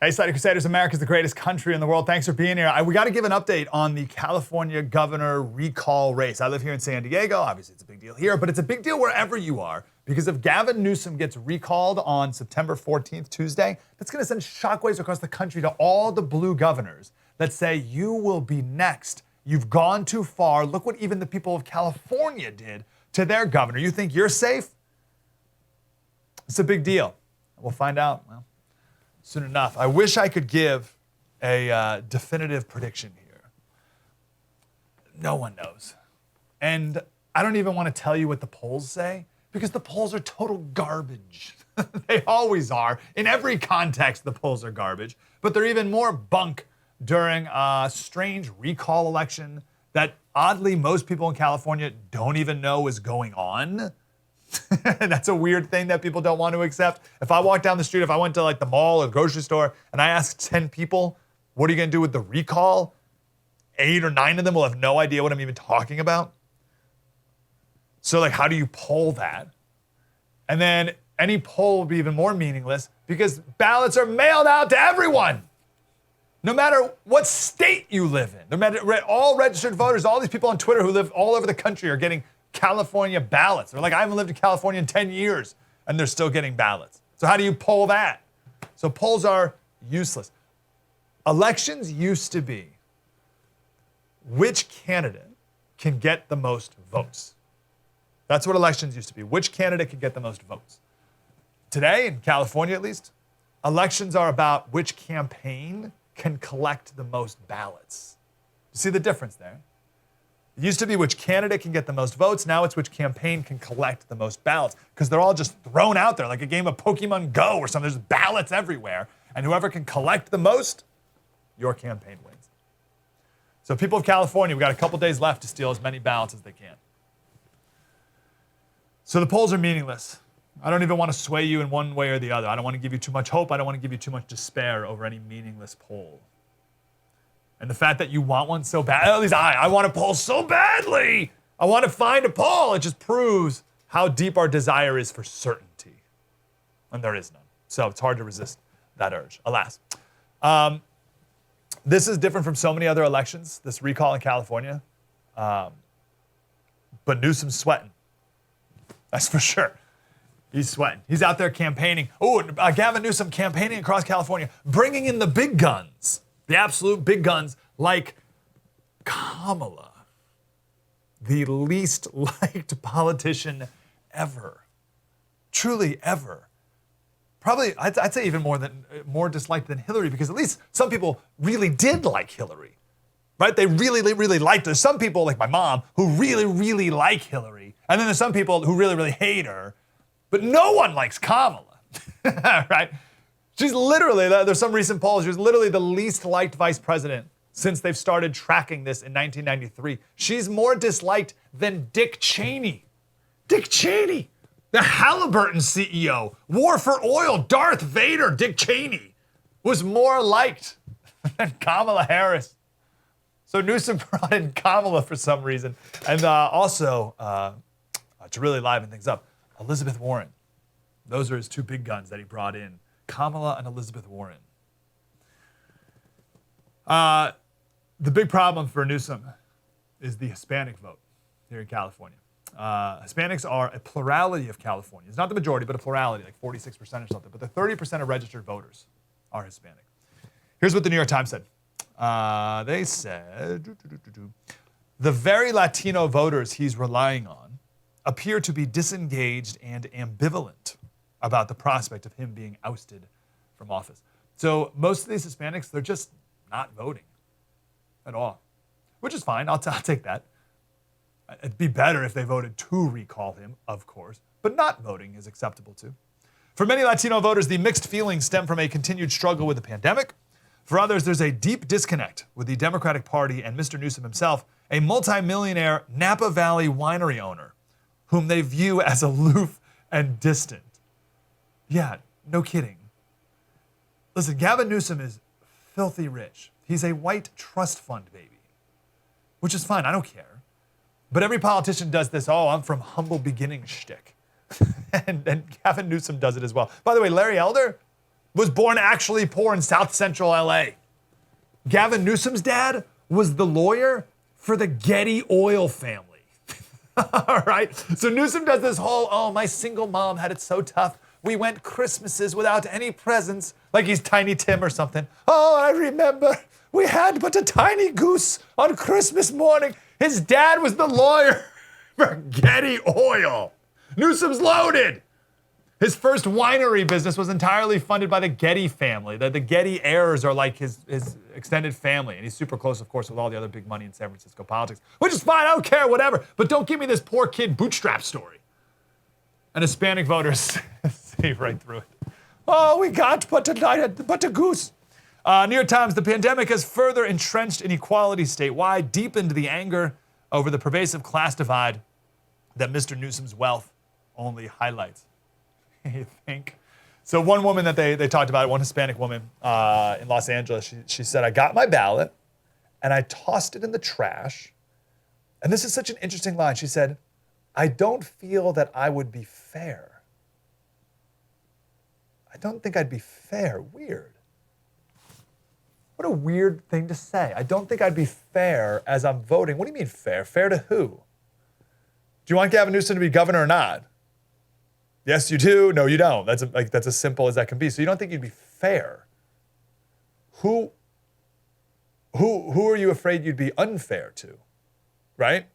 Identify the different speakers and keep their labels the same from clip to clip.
Speaker 1: Hey, Slutty Crusaders, America's the greatest country in the world. Thanks for being here. We got to give an update on the California governor recall race. I live here in San Diego. Obviously, it's a big deal here, but it's a big deal wherever you are, because if Gavin Newsom gets recalled on September 14th, Tuesday, that's going to send shockwaves across the country to all the blue governors that say, you will be next. You've gone too far. Look what even the people of California did to their governor. You think you're safe? It's a big deal. We'll find out, well, soon enough. I wish I could give a definitive prediction here. No one knows. And I don't even want to tell you what the polls say, because the polls are total garbage. They always are. In every context, the polls are garbage. But they're even more bunk during a strange recall election that, oddly, most people in California don't even know is going on. That's a weird thing that people don't want to accept. If I walk down the street, if I went to like the mall or the grocery store and I asked 10 people, what are you going to do with the recall? 8 or 9 of them will have no idea what I'm even talking about. So like, how do you poll that? And then any poll will be even more meaningless because ballots are mailed out to everyone. No matter what state you live in, no matter all registered voters, all these people on Twitter who live all over the country are getting California ballots. They're like, I haven't lived in California in 10 years, and they're still getting ballots. So how do you poll that? So polls are useless. Elections used to be which candidate can get the most votes. That's what elections used to be. Which candidate can get the most votes? Today, in California at least, elections are about which campaign can collect the most ballots. You see the difference there? It used to be which candidate can get the most votes. Now it's which campaign can collect the most ballots, because they're all just thrown out there like a game of Pokemon Go or something. There's ballots everywhere. And whoever can collect the most, your campaign wins. So people of California, we've got a couple days left to steal as many ballots as they can. So the polls are meaningless. I don't even want to sway you in one way or the other. I don't want to give you too much hope. I don't want to give you too much despair over any meaningless poll. And the fact that you want one so bad, at least I want a poll so badly. I want to find a poll. It just proves how deep our desire is for certainty. And there is none. So it's hard to resist that urge, alas. This is different from so many other elections, this recall in California. But Newsom's sweating. That's for sure. He's sweating. He's out there campaigning. Oh, Gavin Newsom campaigning across California, bringing in the big guns. The absolute big guns like Kamala, the least liked politician ever. Truly ever. Probably, I'd say even more disliked than Hillary, because at least some people really did like Hillary, right? They really, really liked her. Some people, like my mom, who really, really like Hillary. And then there's some people who really, really hate her. But no one likes Kamala, right? She's literally, there's some recent polls, she was literally the least liked vice president since they've started tracking this in 1993. She's more disliked than Dick Cheney. Dick Cheney, the Halliburton CEO, War for Oil, Darth Vader, Dick Cheney, was more liked than Kamala Harris. So Newsom brought in Kamala for some reason. And also, to really liven things up, Elizabeth Warren. Those are his two big guns that he brought in. Kamala and Elizabeth Warren. The big problem for Newsom is the Hispanic vote here in California. Hispanics are a plurality of Californians. Not the majority, but a plurality, like 46% or something. But the 30% of registered voters are Hispanic. Here's what the New York Times said. They said, the very Latino voters he's relying on appear to be disengaged and ambivalent about the prospect of him being ousted from office. So most of these Hispanics, they're just not voting at all, which is fine. I'll take that. It'd be better if they voted to recall him, of course, but not voting is acceptable too. For many Latino voters, the mixed feelings stem from a continued struggle with the pandemic. For others, there's a deep disconnect with the Democratic Party and Mr. Newsom himself, a multimillionaire Napa Valley winery owner, whom they view as aloof and distant. Yeah, no kidding. Listen, Gavin Newsom is filthy rich. He's a white trust fund baby, which is fine, I don't care. But every politician does this, oh, I'm from humble beginnings shtick. and Gavin Newsom does it as well. By the way, Larry Elder, was born actually poor in South Central LA. Gavin Newsom's dad was the lawyer for the Getty oil family. All right. So Newsom does this whole, oh, my single mom had it so tough. We went Christmases without any presents, like he's Tiny Tim or something. Oh, I remember we had but a tiny goose on Christmas morning. His dad was the lawyer for Getty Oil. Newsom's loaded. His first winery business was entirely funded by the Getty family. The Getty heirs are like his extended family. And he's super close, of course, with all the other big money in San Francisco politics, which is fine. I don't care, whatever. But don't give me this poor kid bootstrap story. And Hispanic voters see right through it. Oh, we got but a goose. New York Times, the pandemic has further entrenched inequality statewide, deepened the anger over the pervasive class divide that Mr. Newsom's wealth only highlights. You think? So one woman that they talked about, one Hispanic woman in Los Angeles, she said, I got my ballot and I tossed it in the trash. And this is such an interesting line. She said, I don't feel that I would be fair. I don't think I'd be fair. Weird. What a weird thing to say. I don't think I'd be fair as I'm voting. What do you mean fair? Fair to who? Do you want Gavin Newsom to be governor or not? Yes, you do. No, you don't. That's as simple as that can be. So you don't think you'd be fair. Who are you afraid you'd be unfair to? Right?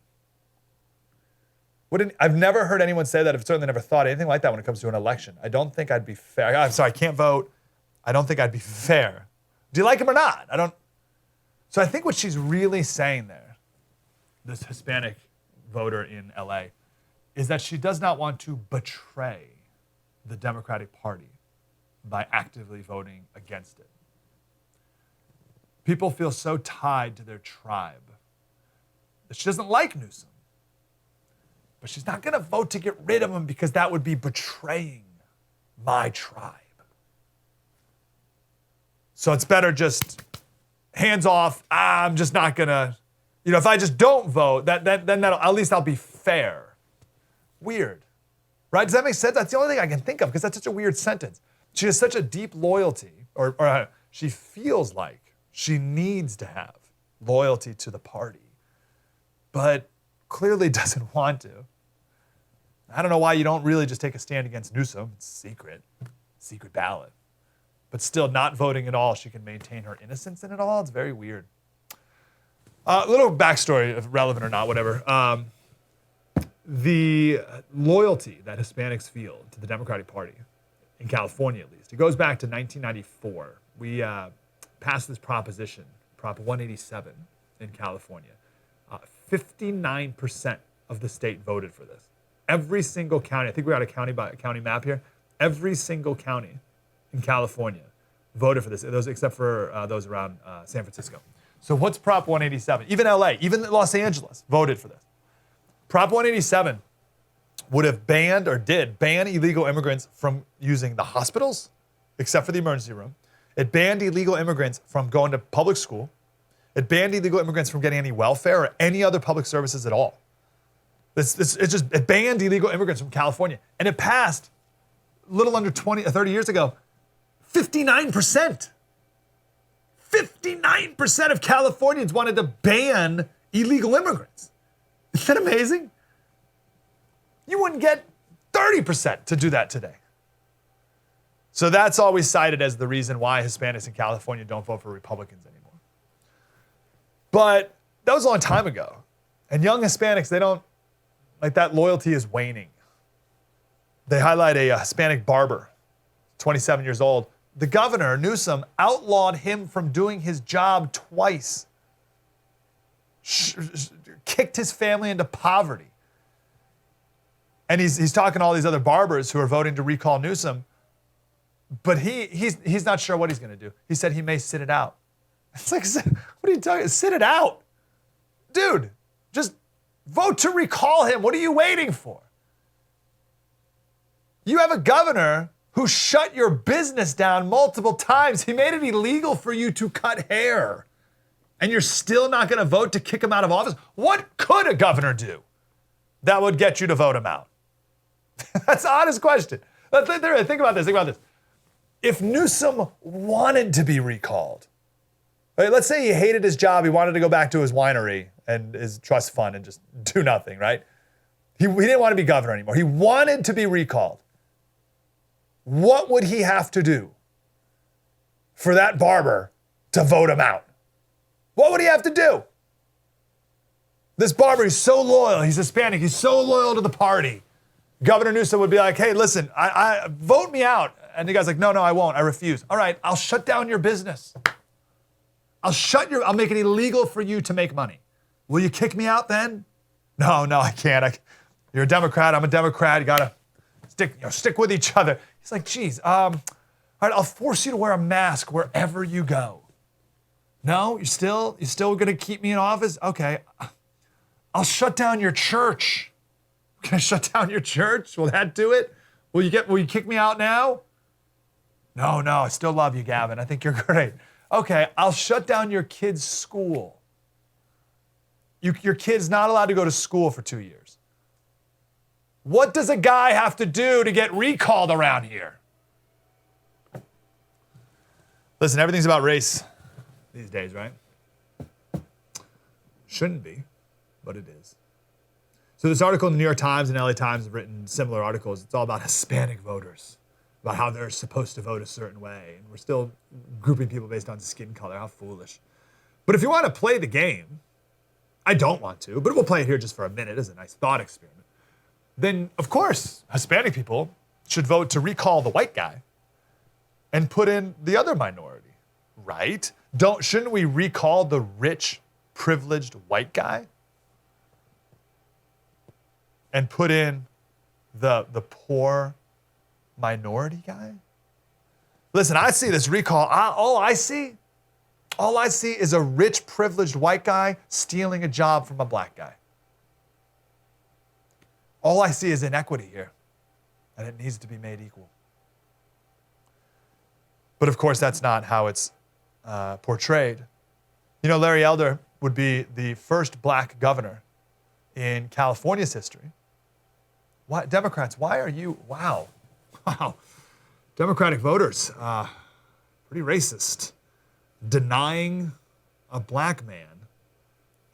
Speaker 1: I've never heard anyone say that. I've certainly never thought anything like that when it comes to an election. I don't think I'd be fair. I'm sorry, I can't vote. I don't think I'd be fair. Do you like him or not? I don't. So I think what she's really saying there, this Hispanic voter in LA, is that she does not want to betray the Democratic Party by actively voting against it. People feel so tied to their tribe that she doesn't like Newsom. But she's not going to vote to get rid of him because that would be betraying my tribe. So it's better just hands off. I'm just not going to, if I just don't vote, then that'll, at least I'll be fair. Weird, right? Does that make sense? That's the only thing I can think of because that's such a weird sentence. She has such a deep loyalty, or she feels like she needs to have loyalty to the party, but clearly doesn't want to. I don't know why you don't really just take a stand against Newsom. It's secret ballot. But still not voting at all, she can maintain her innocence in it all. It's very weird. A little backstory, if relevant or not, whatever. The loyalty that Hispanics feel to the Democratic Party, in California at least, it goes back to 1994. We passed this proposition, Prop 187 in California. 59% of the state voted for this. Every single county, I think we got a county map here, every single county in California voted for this, those except for those around San Francisco. So what's Prop 187? Even LA, even Los Angeles voted for this. Prop 187 would have banned or did ban illegal immigrants from using the hospitals, except for the emergency room. It banned illegal immigrants from going to public school. It banned illegal immigrants from getting any welfare or any other public services at all. It banned illegal immigrants from California. And it passed a little under 30 years ago, 59%. 59% of Californians wanted to ban illegal immigrants. Isn't that amazing? You wouldn't get 30% to do that today. So that's always cited as the reason why Hispanics in California don't vote for Republicans anymore. But that was a long time ago. And young Hispanics, they don't, like that loyalty is waning. They highlight a Hispanic barber, 27 years old. The governor, Newsom, outlawed him from doing his job twice. Kicked his family into poverty. And he's talking to all these other barbers who are voting to recall Newsom, but he's not sure what he's going to do. He said he may sit it out. It's like, what are you talking? Sit it out, dude. Just vote to recall him. What are you waiting for? You have a governor who shut your business down multiple times. He made it illegal for you to cut hair. And you're still not going to vote to kick him out of office? What could a governor do that would get you to vote him out? That's an honest question. Think about this. if Newsom wanted to be recalled, right? Let's say he hated his job, he wanted to go back to his winery and his trust fund and just do nothing, right? He didn't want to be governor anymore. He wanted to be recalled. What would he have to do for that barber to vote him out? What would he have to do? This barber is so loyal. He's Hispanic. He's so loyal to the party. Governor Newsom would be like, hey, listen, I vote me out. And the guy's like, no, I won't. I refuse. All right, I'll shut down your business. I'll make it illegal for you to make money. Will you kick me out then? No, I can't. You're a Democrat. I'm a Democrat. You gotta stick with each other. He's like, geez, all right, I'll force you to wear a mask wherever you go. No, you're still gonna keep me in office? Okay, I'll shut down your church. Can I shut down your church? Will that do it? Will you kick me out now? No, I still love you, Gavin. I think you're great. Okay, I'll shut down your kid's school. Your kid's not allowed to go to school for 2 years. What does a guy have to do to get recalled around here? Listen, everything's about race these days, right? Shouldn't be, but it is. So this article in the New York Times and LA Times have written similar articles. It's all about Hispanic voters, about how they're supposed to vote a certain way. And we're still grouping people based on skin color. How foolish. But if you want to play the game, I don't want to, but we'll play it here just for a minute as a nice thought experiment. Then, of course, Hispanic people should vote to recall the white guy and put in the other minority, right? Shouldn't we recall the rich, privileged white guy and put in the poor minority guy? Listen, I see this recall. All I see is a rich, privileged white guy stealing a job from a black guy. All I see is inequity here, and it needs to be made equal. But of course, that's not how it's portrayed. You know, Larry Elder would be the first black governor in California's history. Why, Democrats, why are you, wow. Democratic voters, pretty racist. Denying a black man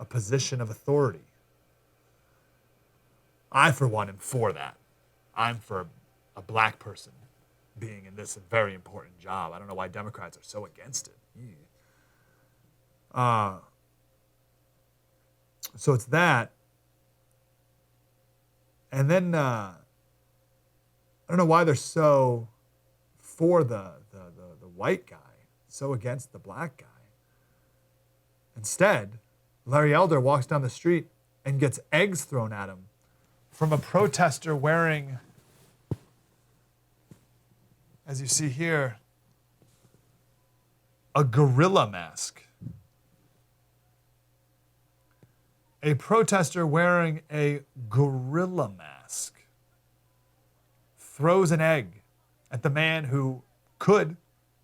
Speaker 1: a position of authority. I, for one, am for that. I'm for a black person being in this very important job. I don't know why Democrats are so against it. So it's that. And then I don't know why they're so for the white guy, so against the black guy. Instead, Larry Elder walks down the street and gets eggs thrown at him from a protester wearing, as you see here, a gorilla mask. A protester wearing a gorilla mask throws an egg at the man who could,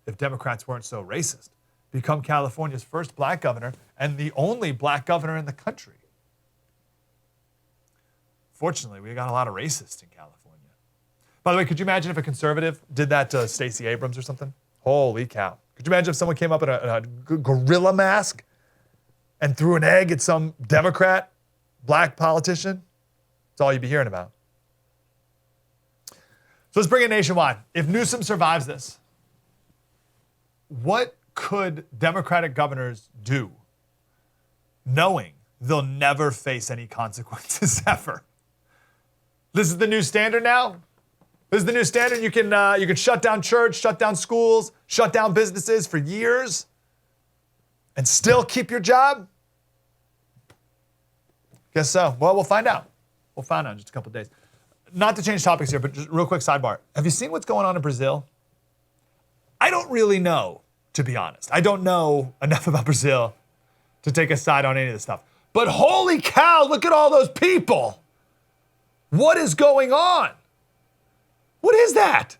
Speaker 1: if Democrats weren't so racist, become California's first black governor and the only black governor in the country. Fortunately, we got a lot of racists in California. By the way, could you imagine if a conservative did that to Stacey Abrams or something? Holy cow. Could you imagine if someone came up in a gorilla mask and threw an egg at some Democrat black politician? That's all you'd be hearing about. So let's bring it nationwide. If Newsom survives this, what could Democratic governors do knowing they'll never face any consequences ever? This is the new standard now. This is the new standard. You can shut down church, shut down schools, shut down businesses for years and still keep your job? Guess so. Well, we'll find out. We'll find out in just a couple of days. Not to change topics here, but just real quick sidebar. Have you seen what's going on in Brazil? I don't really know, to be honest. I don't know enough about Brazil to take a side on any of this stuff. But holy cow, look at all those people. What is going on? What is that?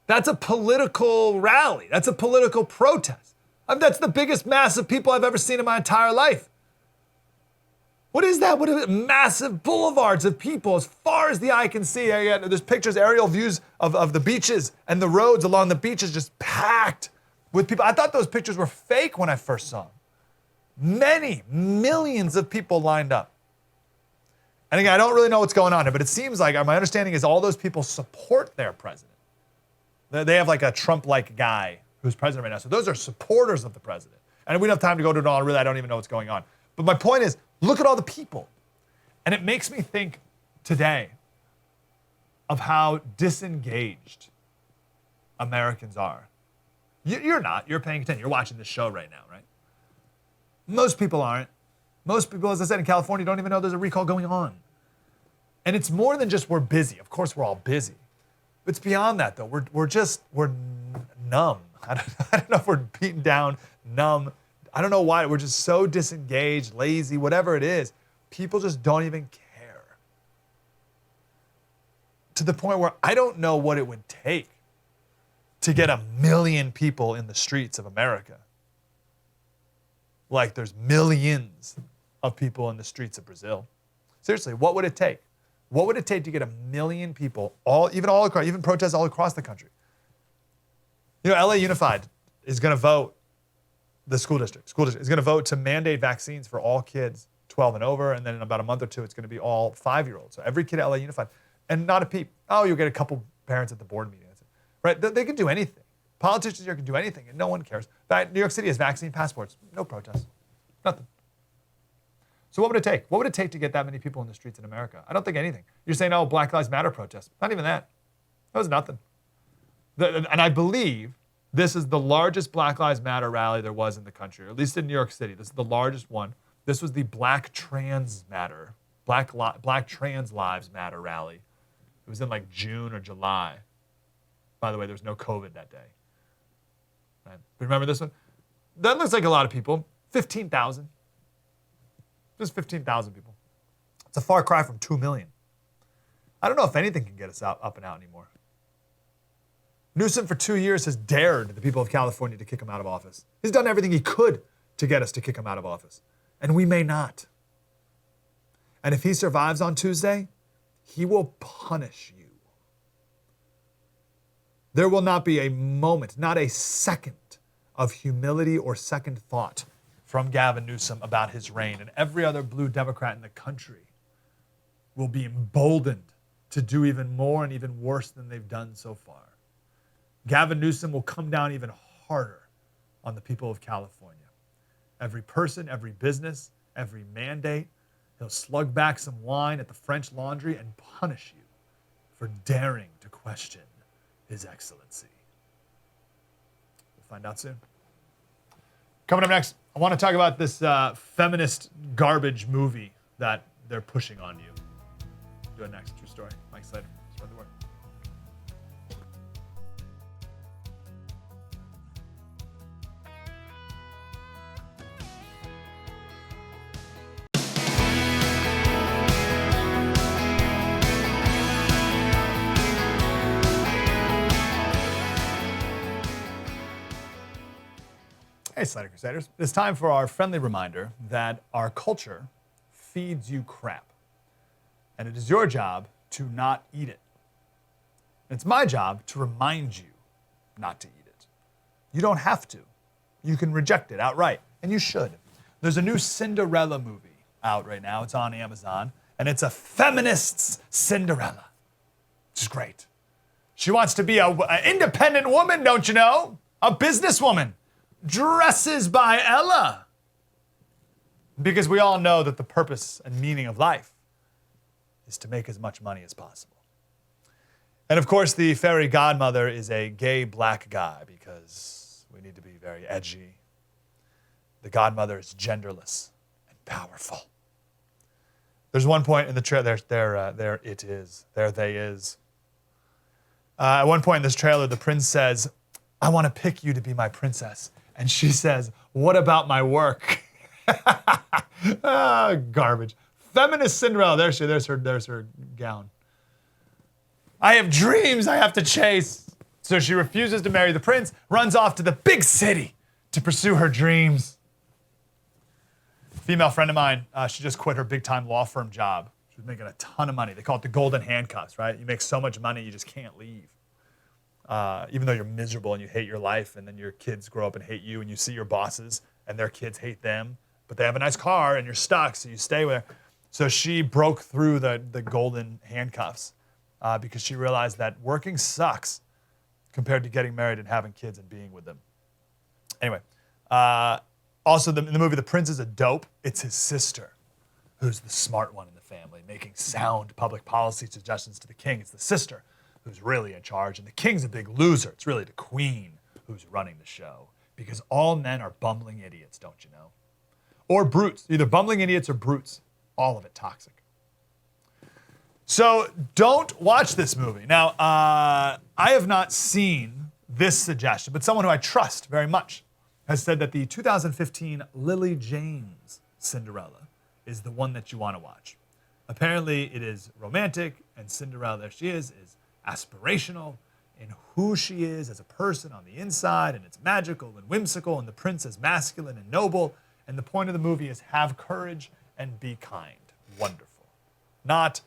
Speaker 1: That's a political rally. That's a political protest. That's the biggest mass of people I've ever seen in my entire life. What is that? What are massive boulevards of people as far as the eye can see? There's pictures, aerial views of the beaches and the roads along the beaches just packed with people. I thought those pictures were fake when I first saw them. Many, millions of people lined up. And again, I don't really know what's going on here, but it seems like my understanding is all those people support their president. They have like a Trump-like guy who's president right now. So those are supporters of the president. And we don't have time to go to it all. Really, I don't even know what's going on. But my point is, look at all the people. And it makes me think today of how disengaged Americans are. You're not. You're paying attention. You're watching this show right now, right? Most people aren't. Most people, as I said, in California don't even know there's a recall going on. And it's more than just we're busy. Of course, we're all busy. But it's beyond that, though. We're numb. I don't know if we're beaten down, numb. I don't know why. We're just so disengaged, lazy, whatever it is. People just don't even care. To the point where I don't know what it would take to get 1 million people in the streets of America. Like there's millions of people in the streets of Brazil. Seriously, what would it take? What would it take to get 1 million people, even protests all across the country? You know, LA Unified is going to vote, the school district is going to vote to mandate vaccines for all kids 12 and over, and then in about a month or two, it's going to be all 5-year-olds. So every kid at LA Unified, and not a peep. Oh, you'll get a couple parents at the board meeting. Right? They can do anything. Politicians here can do anything, and no one cares. In fact, New York City has vaccine passports. No protests. Nothing. So what would it take? What would it take to get that many people in the streets in America? I don't think anything. You're saying, oh, Black Lives Matter protests. Not even that. That was nothing. And I believe this is the largest Black Lives Matter rally there was in the country, or at least in New York City. This is the largest one. This was the Black Trans Lives Matter rally. It was in like June or July. By the way, there was no COVID that day. Right? Remember this one? That looks like a lot of people. 15,000. Just 15,000 people. It's a far cry from 2 million. I don't know if anything can get us up and out anymore. Newsom for 2 years has dared the people of California to kick him out of office. He's done everything he could to get us to kick him out of office. And we may not. And if he survives on Tuesday, he will punish you. There will not be a moment, not a second of humility or second thought from Gavin Newsom about his reign. And every other blue Democrat in the country will be emboldened to do even more and even worse than they've done so far. Gavin Newsom will come down even harder on the people of California. Every person, every business, every mandate, he'll slug back some wine at the French Laundry and punish you for daring to question His Excellency. We'll find out soon. Coming up next, I want to talk about this feminist garbage movie that they're pushing on you. Do it next. True story. Mike Slater. Spread the word. Hey, Slater Crusaders. It's time for our friendly reminder that our culture feeds you crap. And it is your job to not eat it. It's my job to remind you not to eat it. You don't have to. You can reject it outright, and you should. There's a new Cinderella movie out right now. It's on Amazon, and it's a feminist's Cinderella, which is great. She wants to be an independent woman, don't you know? A businesswoman. Dresses by Ella. Because we all know that the purpose and meaning of life is to make as much money as possible. And of course, the fairy godmother is a gay black guy because we need to be very edgy. The godmother is genderless and powerful. There's one point in the trailer, there it is, there they is. At one point in this trailer, the prince says, I want to pick you to be my princess. And she says, what about my work? Garbage. Feminist Cinderella. There's her gown. I have dreams I have to chase. So she refuses to marry the prince, runs off to the big city to pursue her dreams. Female friend of mine, she just quit her big-time law firm job. She was making a ton of money. They call it the golden handcuffs, right? You make so much money, you just can't leave. Even though you're miserable and you hate your life, and then your kids grow up and hate you, and you see your bosses and their kids hate them, but they have a nice car and you're stuck, so you stay with her. So she broke through the golden handcuffs because she realized that working sucks compared to getting married and having kids and being with them. Anyway, also in the movie, the prince is a dope. It's his sister who's the smart one in the family, making sound public policy suggestions to the king. It's the sister who's really in charge, and the king's a big loser. It's really the queen who's running the show, because all men are bumbling idiots, don't you know? Or brutes, either bumbling idiots or brutes. All of it toxic. So don't watch this movie. Now, I have not seen this suggestion, but someone who I trust very much has said that the 2015 Lily James Cinderella is the one that you want to watch. Apparently, it is romantic, and Cinderella, there she is aspirational in who she is as a person on the inside, and it's magical and whimsical, and the prince is masculine and noble, and the point of the movie is have courage and be kind. Wonderful. Not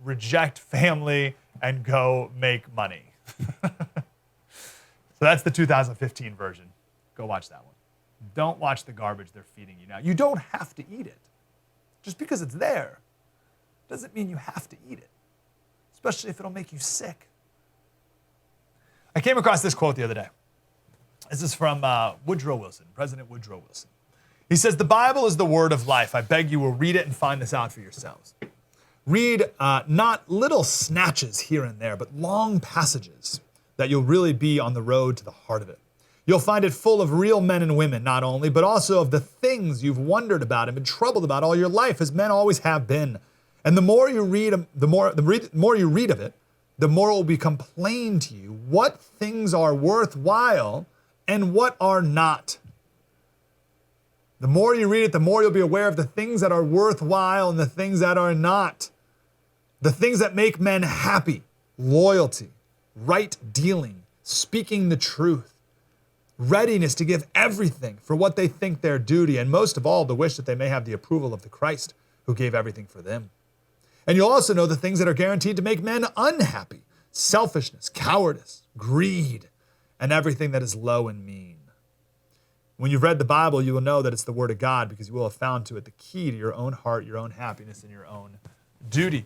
Speaker 1: reject family and go make money. So that's the 2015 version. Go watch that one. Don't watch the garbage they're feeding you now. You don't have to eat it. Just because it's there doesn't mean you have to eat it, especially if it'll make you sick. I came across this quote the other day. This is from Woodrow Wilson, President Woodrow Wilson. He says, "The Bible is the word of life. I beg you will read it and find this out for yourselves. Read not little snatches here and there, but long passages that you'll really be on the road to the heart of it. You'll find it full of real men and women, not only, but also of the things you've wondered about and been troubled about all your life, as men always have been. And the more you read of it, the more it will become plain to you what things are worthwhile and what are not. The more you read it, the more you'll be aware of the things that are worthwhile and the things that are not. The things that make men happy: loyalty, right dealing, speaking the truth, readiness to give everything for what they think their duty, and most of all, the wish that they may have the approval of the Christ who gave everything for them. And you'll also know the things that are guaranteed to make men unhappy: selfishness, cowardice, greed, and everything that is low and mean. When you've read the Bible, you will know that it's the Word of God, because you will have found to it the key to your own heart, your own happiness, and your own duty."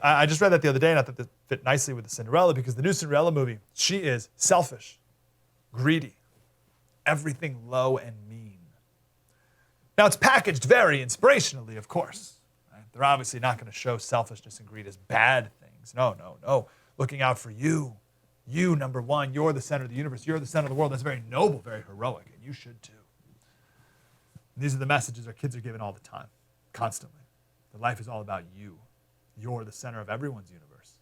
Speaker 1: I just read that the other day, and I thought that fit nicely with the Cinderella, because the new Cinderella movie, she is selfish, greedy, everything low and mean. Now, it's packaged very inspirationally, of course. Right? They're obviously not going to show selfishness and greed as bad things. No. Looking out for you. You, number one, you're the center of the universe. You're the center of the world. That's very noble, very heroic, and you should too. And these are the messages our kids are given all the time, constantly. That life is all about you. You're the center of everyone's universe.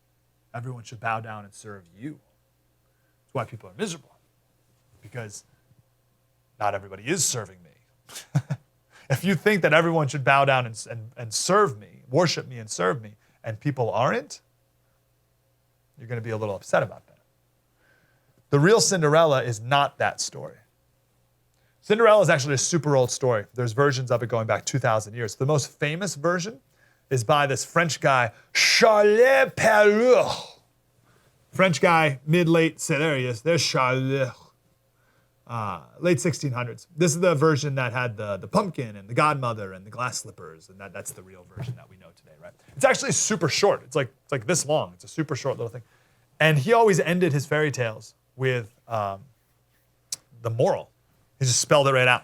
Speaker 1: Everyone should bow down and serve you. That's why people are miserable, because not everybody is serving me. If you think that everyone should bow down and serve me, worship me and serve me, and people aren't, you're going to be a little upset about that. The real Cinderella is not that story. Cinderella is actually a super old story. There's versions of it going back 2,000 years. The most famous version is by this French guy, Charles Perrault. French guy, mid-late, there he is, there's Charles. Late 1600s. This is the version that had the pumpkin and the godmother and the glass slippers, and that's the real version that we know today, right? It's actually super short. It's like this long. It's a super short little thing. And he always ended his fairy tales with the moral. He just spelled it right out.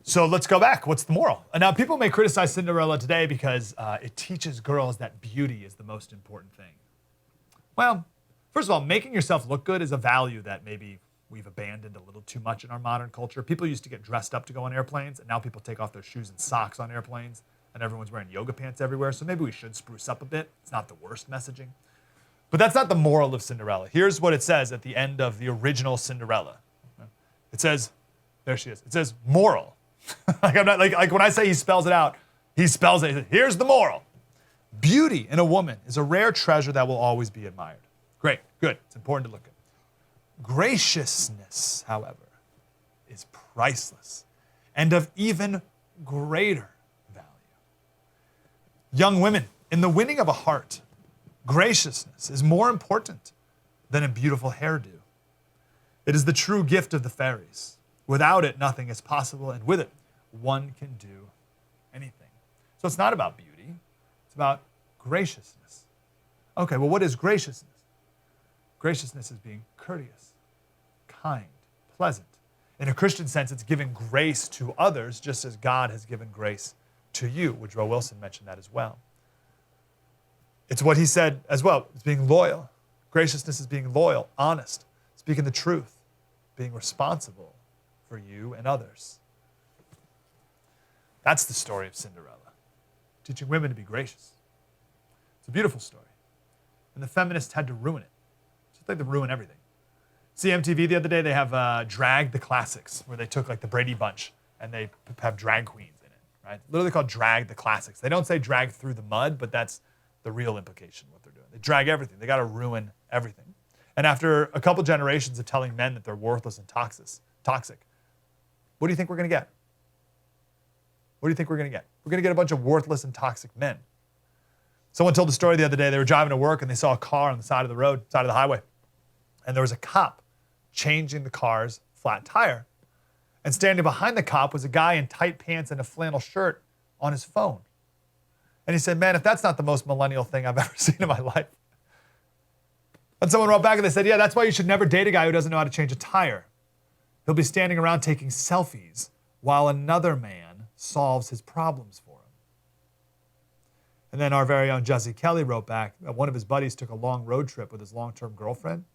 Speaker 1: So let's go back. What's the moral? And now, people may criticize Cinderella today because it teaches girls that beauty is the most important thing. Well, first of all, making yourself look good is a value that maybe we've abandoned a little too much in our modern culture. People used to get dressed up to go on airplanes, and now people take off their shoes and socks on airplanes, and everyone's wearing yoga pants everywhere. So maybe we should spruce up a bit. It's not the worst messaging. But that's not the moral of Cinderella. Here's what it says at the end of the original Cinderella. It says, there she is. It says moral. like when I say he spells it out, he spells it. He says, here's the moral. Beauty in a woman is a rare treasure that will always be admired. Great, good. It's important to look at. Graciousness, however, is priceless and of even greater value. Young women, in the winning of a heart, graciousness is more important than a beautiful hairdo. It is the true gift of the fairies. Without it, nothing is possible, and with it, one can do anything. So it's not about beauty, it's about graciousness. Okay, well, what is graciousness? Graciousness is being courteous, kind, pleasant. In a Christian sense, it's giving grace to others just as God has given grace to you. Woodrow Wilson mentioned that as well. It's what he said as well. It's being loyal. Graciousness is being loyal, honest, speaking the truth, being responsible for you and others. That's the story of Cinderella, teaching women to be gracious. It's a beautiful story. And the feminists had to ruin it. Just like they ruin everything. See MTV the other day, they have Drag the Classics, where they took like the Brady Bunch and they have drag queens in it, right? Literally called Drag the Classics. They don't say drag through the mud, but that's the real implication of what they're doing. They drag everything. They got to ruin everything. And after a couple generations of telling men that they're worthless and toxic, what do you think we're going to get? What do you think we're going to get? We're going to get a bunch of worthless and toxic men. Someone told the story the other day. They were driving to work and they saw a car on the side of the road, side of the highway. And there was a cop changing the car's flat tire. And standing behind the cop was a guy in tight pants and a flannel shirt on his phone. And he said, man, if that's not the most millennial thing I've ever seen in my life. And someone wrote back and they said, yeah, that's why you should never date a guy who doesn't know how to change a tire. He'll be standing around taking selfies while another man solves his problems for him. And then our very own Jesse Kelly wrote back that one of his buddies took a long road trip with his long-term girlfriend,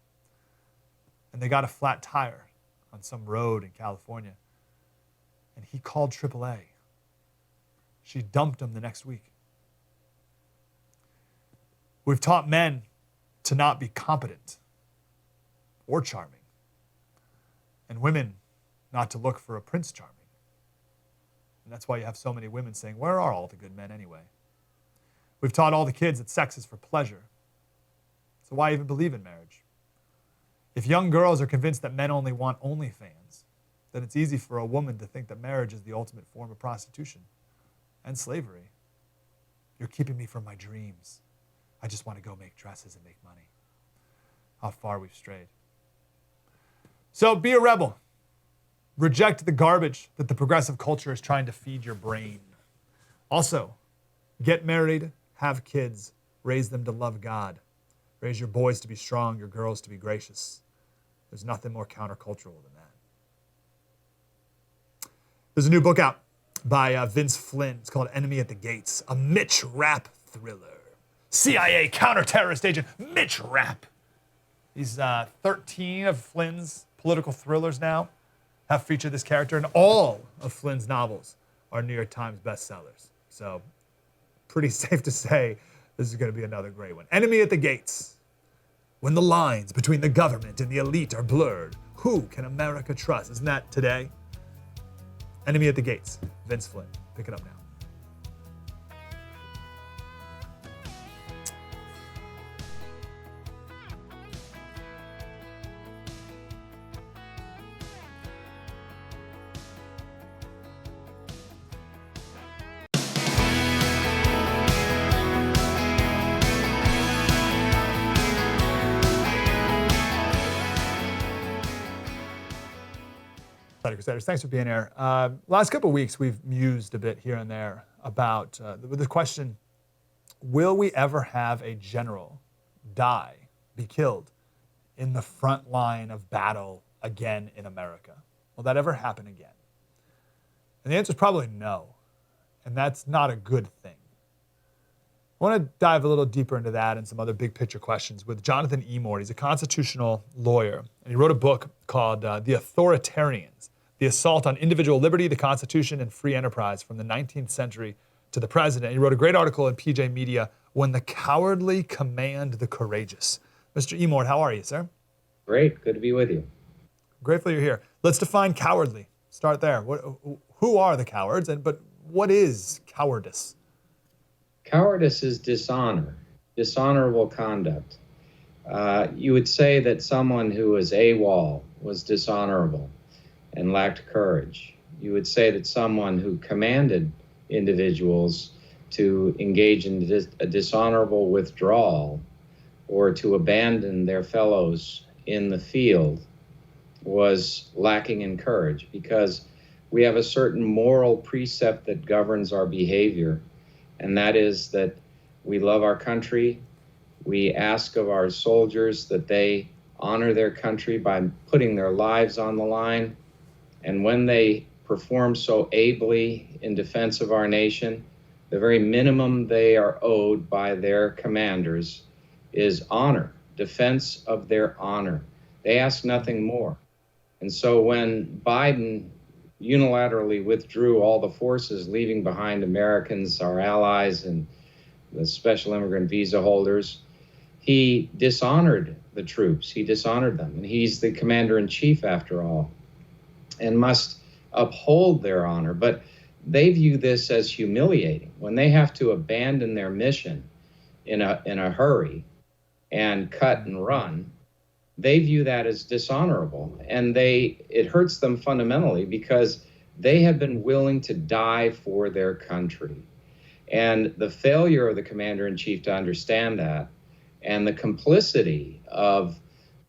Speaker 1: and they got a flat tire on some road in California. And he called AAA. She dumped him the next week. We've taught men to not be competent or charming, and women not to look for a Prince Charming. And that's why you have so many women saying, where are all the good men anyway? We've taught all the kids that sex is for pleasure. So why even believe in marriage? If young girls are convinced that men only want OnlyFans, then it's easy for a woman to think that marriage is the ultimate form of prostitution and slavery. You're keeping me from my dreams. I just want to go make dresses and make money. How far we've strayed. So be a rebel. Reject the garbage that the progressive culture is trying to feed your brain. Also, get married, have kids, raise them to love God. Raise your boys to be strong, your girls to be gracious. There's nothing more countercultural than that. There's a new book out by Vince Flynn. It's called Enemy at the Gates, a Mitch Rapp thriller. CIA counter-terrorist agent Mitch Rapp. These 13 of Flynn's political thrillers now have featured this character, and all of Flynn's novels are New York Times bestsellers. So pretty safe to say this is going to be another great one. Enemy at the Gates. When the lines between the government and the elite are blurred, who can America trust? Isn't that today? Enemy at the Gates. Vince Flynn. Pick it up now. Crusaders, thanks for being here. Last couple of weeks, we've mused a bit here and there about the question, will we ever have a general die, be killed in the front line of battle again in America? Will that ever happen again? And the answer is probably no. And that's not a good thing. I want to dive a little deeper into that and some other big picture questions with Jonathan Emord. He's a constitutional lawyer, and he wrote a book called The Authoritarians, The Assault on Individual Liberty, the Constitution, and Free Enterprise from the 19th Century to the President. He wrote a great article in PJ Media, When the Cowardly Command the Courageous. Mr. Emord, how are you, sir?
Speaker 2: Great. Good to be with you.
Speaker 1: Grateful you're here. Let's define cowardly. Start there. Who are the cowards, but what is cowardice?
Speaker 2: Cowardice is dishonor, dishonorable conduct. You would say that someone who was AWOL was dishonorable and lacked courage. You would say that someone who commanded individuals to engage in a dishonorable withdrawal or to abandon their fellows in the field was lacking in courage, because we have a certain moral precept that governs our behavior, and that is that we love our country. We ask of our soldiers that they honor their country by putting their lives on the line. And when they perform so ably in defense of our nation, the very minimum they are owed by their commanders is honor, defense of their honor. They ask nothing more. And so when Biden unilaterally withdrew all the forces, leaving behind Americans, our allies, and the special immigrant visa holders, he dishonored the troops. He dishonored them. And he's the commander-in-chief, after all, and must uphold their honor. But they view this as humiliating. When they have to abandon their mission in a hurry and cut and run, they view that as dishonorable. And it hurts them fundamentally, because they have been willing to die for their country. And the failure of the commander-in-chief to understand that, and the complicity of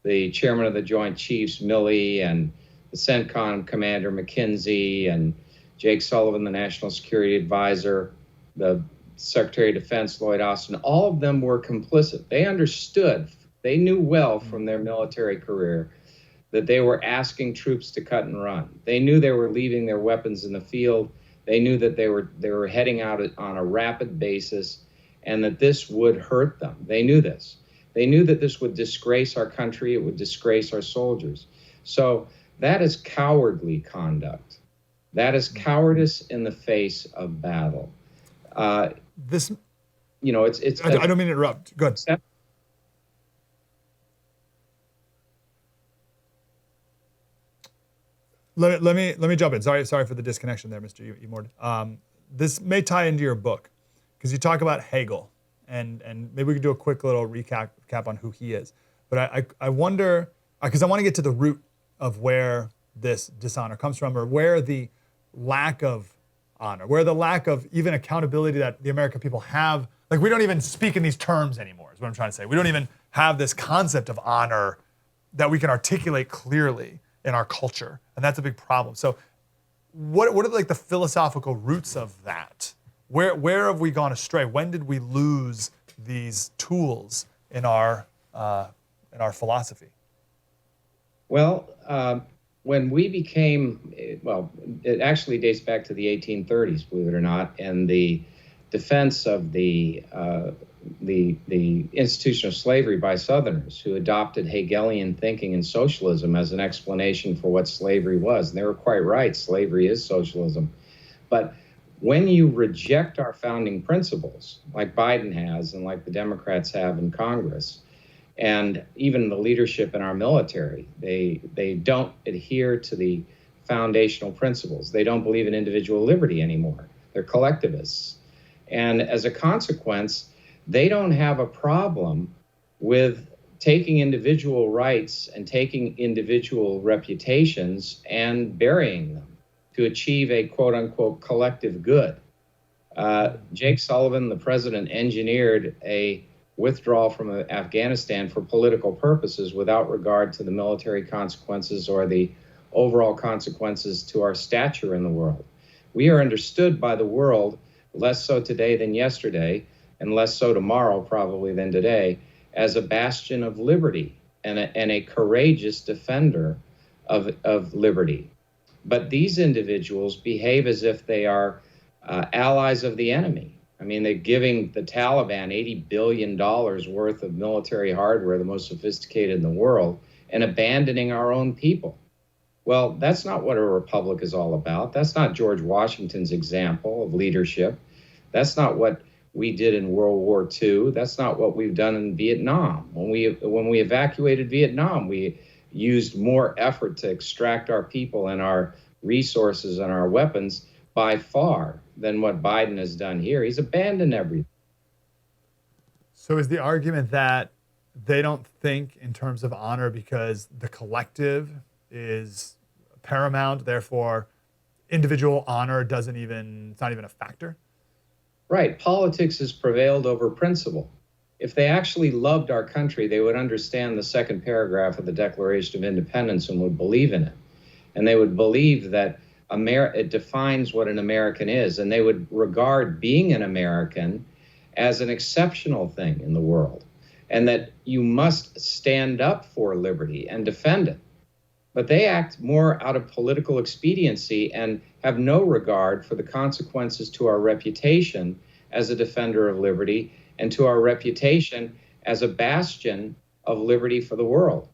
Speaker 2: the chairman of the Joint Chiefs, Milley, and the CENTCOM commander, McKenzie, and Jake Sullivan, the National Security Advisor, the Secretary of Defense, Lloyd Austin, all of them were complicit. They understood, they knew well from their military career that they were asking troops to cut and run. They knew they were leaving their weapons in the field. They knew that they were heading out on a rapid basis, and that this would hurt them. They knew this. They knew that this would disgrace our country. It would disgrace our soldiers. So that is cowardly conduct. That is cowardice in the face of battle.
Speaker 1: I don't mean to interrupt. Go ahead. Let me jump in. Sorry for the disconnection there, Mr. Emord. This may tie into your book, because you talk about Hegel, and maybe we could do a quick little recap on who he is. But I wonder, because I want to get to the root of where this dishonor comes from, or where the lack of honor, where the lack of even accountability that the American people have. Like, we don't even speak in these terms anymore, is what I'm trying to say. We don't even have this concept of honor that we can articulate clearly in our culture, and that's a big problem. So what are like the philosophical roots of that? Where have we gone astray? When did we lose these tools in our philosophy?
Speaker 2: Well, when we became, it actually dates back to the 1830s, believe it or not, and the defense of the institution of slavery by Southerners, who adopted Hegelian thinking and socialism as an explanation for what slavery was. And they were quite right. Slavery is socialism. But when you reject our founding principles, like Biden has and like the Democrats have in Congress, and even the leadership in our military, they don't adhere to the foundational principles. They don't believe in individual liberty anymore. They're collectivists. And as a consequence, they don't have a problem with taking individual rights and taking individual reputations and burying them to achieve a quote-unquote collective good. Jake Sullivan, the president, engineered a withdrawal from Afghanistan for political purposes without regard to the military consequences or the overall consequences to our stature in the world. We are understood by the world, less so today than yesterday, and less so tomorrow probably than today, as a bastion of liberty and a courageous defender of liberty. But these individuals behave as if they are allies of the enemy. I mean, they're giving the Taliban $80 billion worth of military hardware, the most sophisticated in the world, and abandoning our own people. Well, that's not what a republic is all about. That's not George Washington's example of leadership. That's not what we did in World War II. That's not what we've done in Vietnam. When we evacuated Vietnam, we used more effort to extract our people and our resources and our weapons by far than what Biden has done here. He's abandoned everything.
Speaker 1: So is the argument that they don't think in terms of honor because the collective is paramount, therefore individual honor it's not even a factor?
Speaker 2: Right. Politics has prevailed over principle. If they actually loved our country, they would understand the second paragraph of the Declaration of Independence and would believe in it. And they would believe that it defines what an American is, and they would regard being an American as an exceptional thing in the world, and that you must stand up for liberty and defend it. But they act more out of political expediency and have no regard for the consequences to our reputation as a defender of liberty and to our reputation as a bastion of liberty for the world.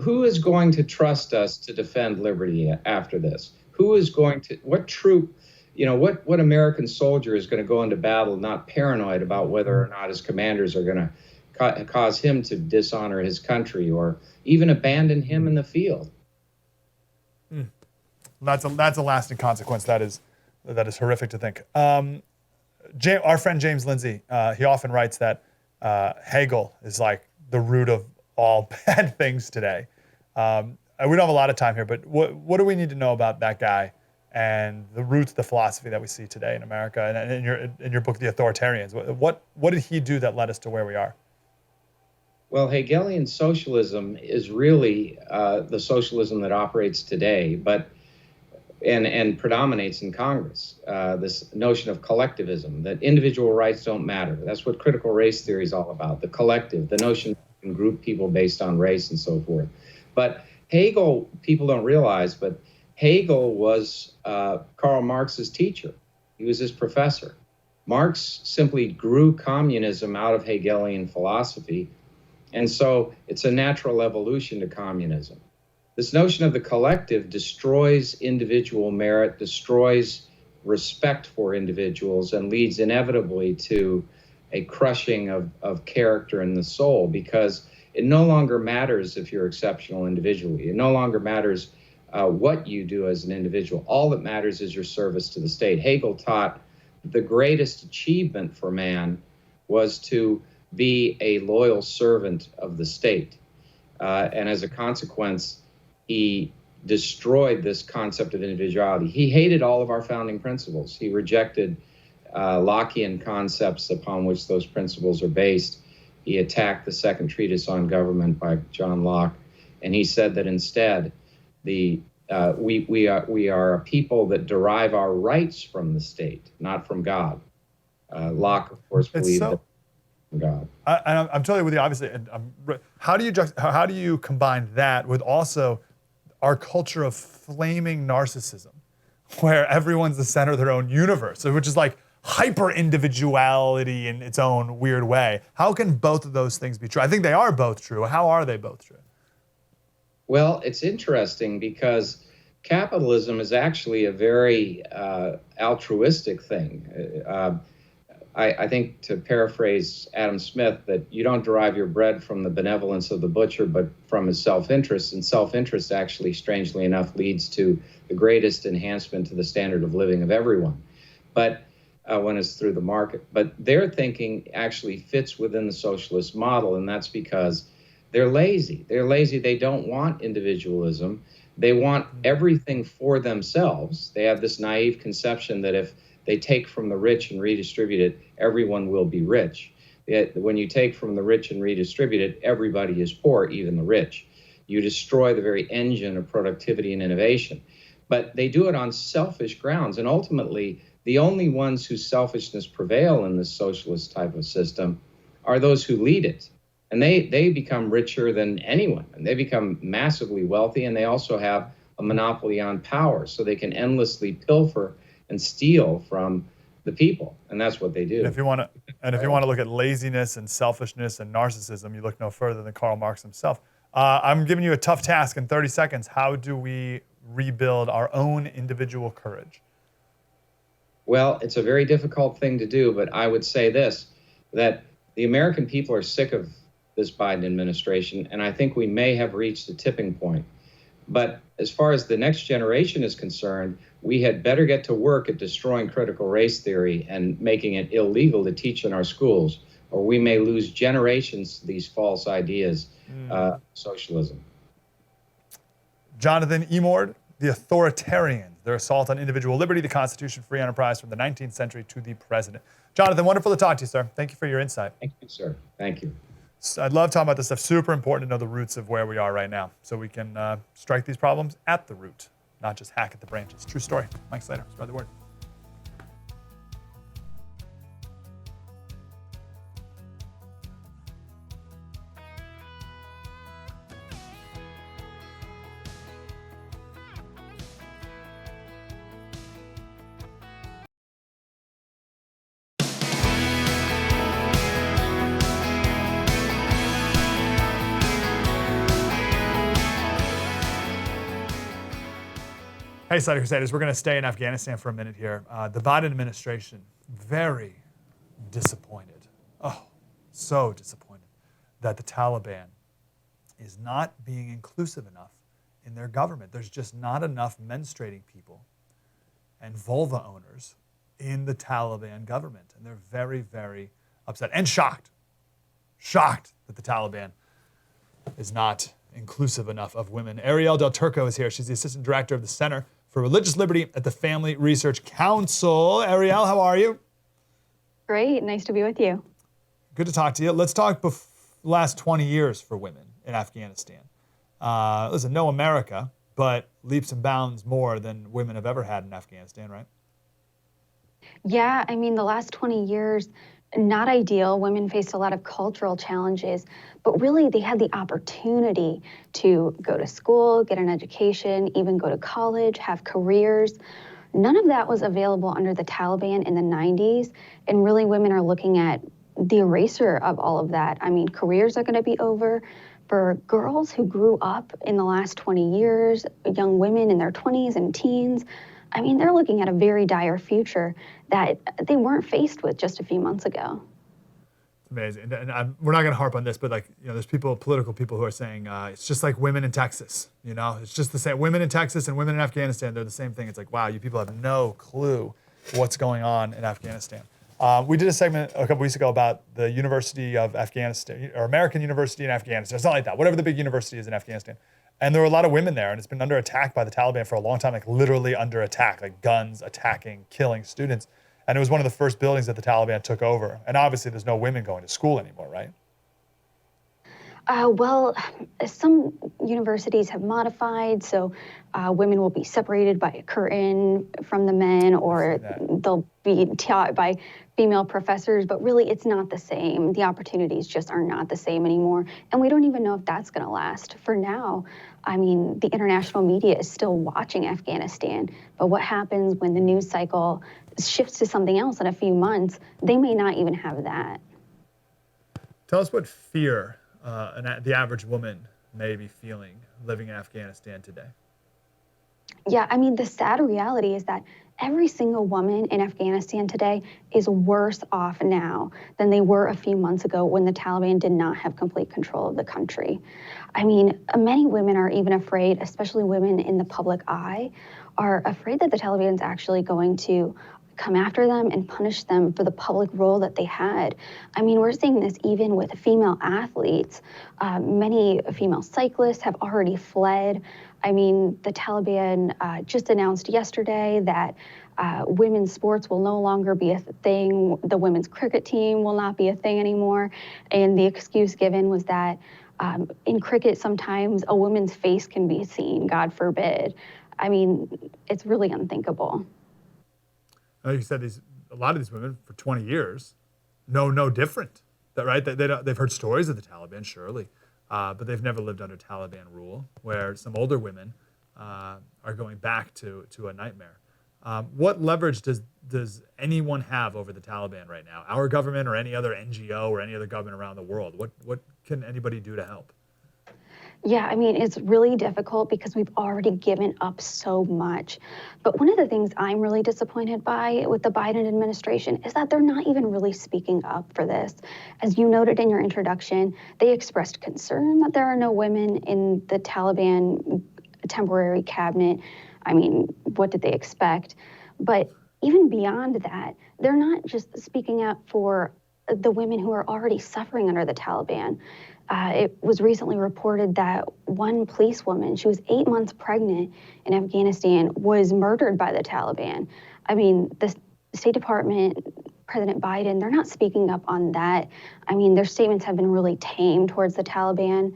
Speaker 2: Who is going to trust us to defend liberty after this? Who is going to, what troop, what American soldier is going to go into battle not paranoid about whether or not his commanders are going to cause him to dishonor his country or even abandon him in the field?
Speaker 1: That's a lasting consequence. That is horrific to think. Our friend James Lindsay, he often writes that Hegel is like the root of all bad things today. We don't have a lot of time here, but what do we need to know about that guy and the roots of the philosophy that we see today in America? And in your book, The Authoritarians, what did he do that led us to where we are?
Speaker 2: Well, Hegelian socialism is really the socialism that operates today, and predominates in Congress. This notion of collectivism, that individual rights don't matter. That's what critical race theory is all about, the collective, the notion that you can group people based on race and so forth. But Hegel, people don't realize, but Hegel was Karl Marx's teacher. He was his professor. Marx simply grew communism out of Hegelian philosophy, and so it's a natural evolution to communism. This notion of the collective destroys individual merit, destroys respect for individuals, and leads inevitably to a crushing of character in the soul, because it no longer matters if you're exceptional individually. It no longer matters what you do as an individual. All that matters is your service to the state. Hegel taught the greatest achievement for man was to be a loyal servant of the state. And as a consequence, he destroyed this concept of individuality. He hated all of our founding principles. He rejected Lockean concepts upon which those principles are based. He attacked the second treatise on government by John Locke, and he said that instead, we are a people that derive our rights from the state, not from God. Locke, of course, believed that from God.
Speaker 1: I'm totally with you, obviously. How do you combine that with also our culture of flaming narcissism, where everyone's the center of their own universe, which is like hyper individuality in its own weird way? How can both of those things be true? I think they are both true. How are they both true?
Speaker 2: Well, it's interesting because capitalism is actually a very altruistic thing. I think, to paraphrase Adam Smith, that you don't derive your bread from the benevolence of the butcher, but from his self-interest. And self-interest actually, strangely enough, leads to the greatest enhancement to the standard of living of everyone. But when it's through the market. But their thinking actually fits within the socialist model, and that's because they're lazy. They're lazy. They don't want individualism. They want everything for themselves. They have this naive conception that if they take from the rich and redistribute it, everyone will be rich. Yet when you take from the rich and redistribute it, everybody is poor, even the rich. You destroy the very engine of productivity and innovation. But they do it on selfish grounds, and ultimately, the only ones whose selfishness prevail in this socialist type of system are those who lead it. And they become richer than anyone, and they become massively wealthy, and they also have a monopoly on power, so they can endlessly pilfer and steal from the people, and that's what they do.
Speaker 1: And if you want to look at laziness and selfishness and narcissism, you look no further than Karl Marx himself. I'm giving you a tough task in 30 seconds. How do we rebuild our own individual courage?
Speaker 2: Well, it's a very difficult thing to do, but I would say this, that the American people are sick of this Biden administration, and I think we may have reached a tipping point. But as far as the next generation is concerned, we had better get to work at destroying critical race theory and making it illegal to teach in our schools, or we may lose generations to these false ideas, socialism.
Speaker 1: Jonathan Emord, The Authoritarians, their assault on individual liberty, the Constitution, free enterprise from the 19th century to the present. Jonathan, wonderful to talk to you, sir. Thank you for your insight.
Speaker 2: Thank you, sir. Thank you.
Speaker 1: I love talking about this stuff. Super important to know the roots of where we are right now so we can strike these problems at the root, not just hack at the branches. True story. Mike Slater, spread the word. Hey, Slater Crusaders, we're going to stay in Afghanistan for a minute here. The Biden administration, very disappointed. Oh, so disappointed that the Taliban is not being inclusive enough in their government. There's just not enough menstruating people and vulva owners in the Taliban government. And they're very, very upset and shocked that the Taliban is not inclusive enough of women. Arielle del Turco is here. She's the assistant director of the Center for Religious Liberty at the Family Research Council. Arielle, how are you?
Speaker 3: Great, nice to be with you.
Speaker 1: Good to talk to you. Let's talk last 20 years for women in Afghanistan. Listen, no America, but leaps and bounds more than women have ever had in Afghanistan, right?
Speaker 3: Yeah, I mean, the last 20 years, not ideal. Women faced a lot of cultural challenges, but really they had the opportunity to go to school, get an education, even go to college, have careers. None of that was available under the Taliban in the 90s, and really women are looking at the erasure of all of that. I mean, careers are going to be over. For girls who grew up in the last 20 years, young women in their 20s and teens, I mean, they're looking at a very dire future that they weren't faced with just a few months ago.
Speaker 1: It's amazing. And we're not going to harp on this, but there's political people who are saying it's just like women in Texas. It's just the same. Women in Texas and women in Afghanistan, they're the same thing. It's like, wow, you people have no clue what's going on in Afghanistan. We did a segment a couple weeks ago about the University of Afghanistan, or American University in Afghanistan, something like that, whatever the big university is in Afghanistan. And there were a lot of women there, and it's been under attack by the Taliban for a long time, like literally under attack, like guns attacking, killing students. And it was one of the first buildings that the Taliban took over. And obviously there's no women going to school anymore, right?
Speaker 3: Well, some universities have modified, so women will be separated by a curtain from the men, or they'll be taught by female professors, but really it's not the same. The opportunities just are not the same anymore, and we don't even know if that's going to last. For now, I mean, the international media is still watching Afghanistan, but what happens when the news cycle shifts to something else in a few months, they may not even have that.
Speaker 1: Tell us what fear the average woman may be feeling living in Afghanistan today.
Speaker 3: Yeah, I mean, the sad reality is that every single woman in Afghanistan today is worse off now than they were a few months ago when the Taliban did not have complete control of the country. I mean, many women are even afraid, especially women in the public eye, are afraid that the Taliban is actually going to come after them and punish them for the public role that they had. I mean, we're seeing this even with female athletes. Many female cyclists have already fled. I mean, the Taliban just announced yesterday that women's sports will no longer be a thing. The women's cricket team will not be a thing anymore. And the excuse given was that in cricket, sometimes a woman's face can be seen, God forbid. I mean, it's really unthinkable.
Speaker 1: Like you said, a lot of these women for 20 years know no different, right? They've heard stories of the Taliban, surely, but they've never lived under Taliban rule, where some older women are going back to a nightmare. What leverage does anyone have over the Taliban right now? Our government or any other NGO or any other government around the world? What can anybody do to help?
Speaker 3: Yeah, I mean, it's really difficult because we've already given up so much. But one of the things I'm really disappointed by with the Biden administration is that they're not even really speaking up for this. As you noted in your introduction, they expressed concern that there are no women in the Taliban temporary cabinet. I mean, what did they expect? But even beyond that, they're not just speaking up for the women who are already suffering under the Taliban. It was recently reported that one policewoman, she was 8 months pregnant in Afghanistan, was murdered by the Taliban. I mean, the State Department, President Biden, they're not speaking up on that. I mean, their statements have been really tame towards the Taliban.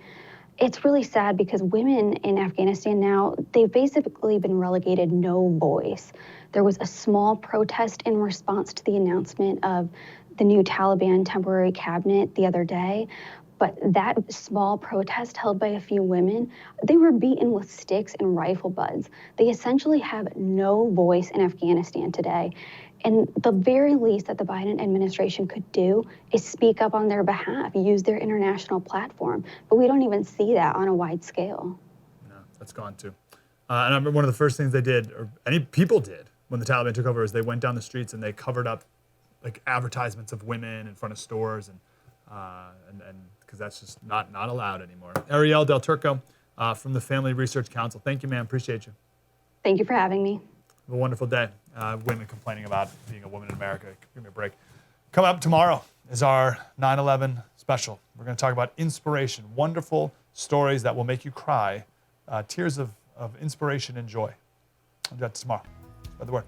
Speaker 3: It's really sad because women in Afghanistan now, they've basically been relegated no voice. There was a small protest in response to the announcement of the new Taliban temporary cabinet the other day. But that small protest held by a few women, they were beaten with sticks and rifle butts. They essentially have no voice in Afghanistan today. And the very least that the Biden administration could do is speak up on their behalf, use their international platform. But we don't even see that on a wide scale.
Speaker 1: No, that's gone too. And I remember one of the first things they did, or any people did, when the Taliban took over, is they went down the streets and they covered up like advertisements of women in front of stores, and because that's just not allowed anymore. Arielle Del Turco from the Family Research Council. Thank you, ma'am. Appreciate you.
Speaker 3: Thank you for having me.
Speaker 1: Have a wonderful day. Women complaining about being a woman in America. Give me a break. Coming up tomorrow is our 9/11 special. We're going to talk about inspiration, wonderful stories that will make you cry, tears of inspiration and joy. I'll do that tomorrow. Spread the word.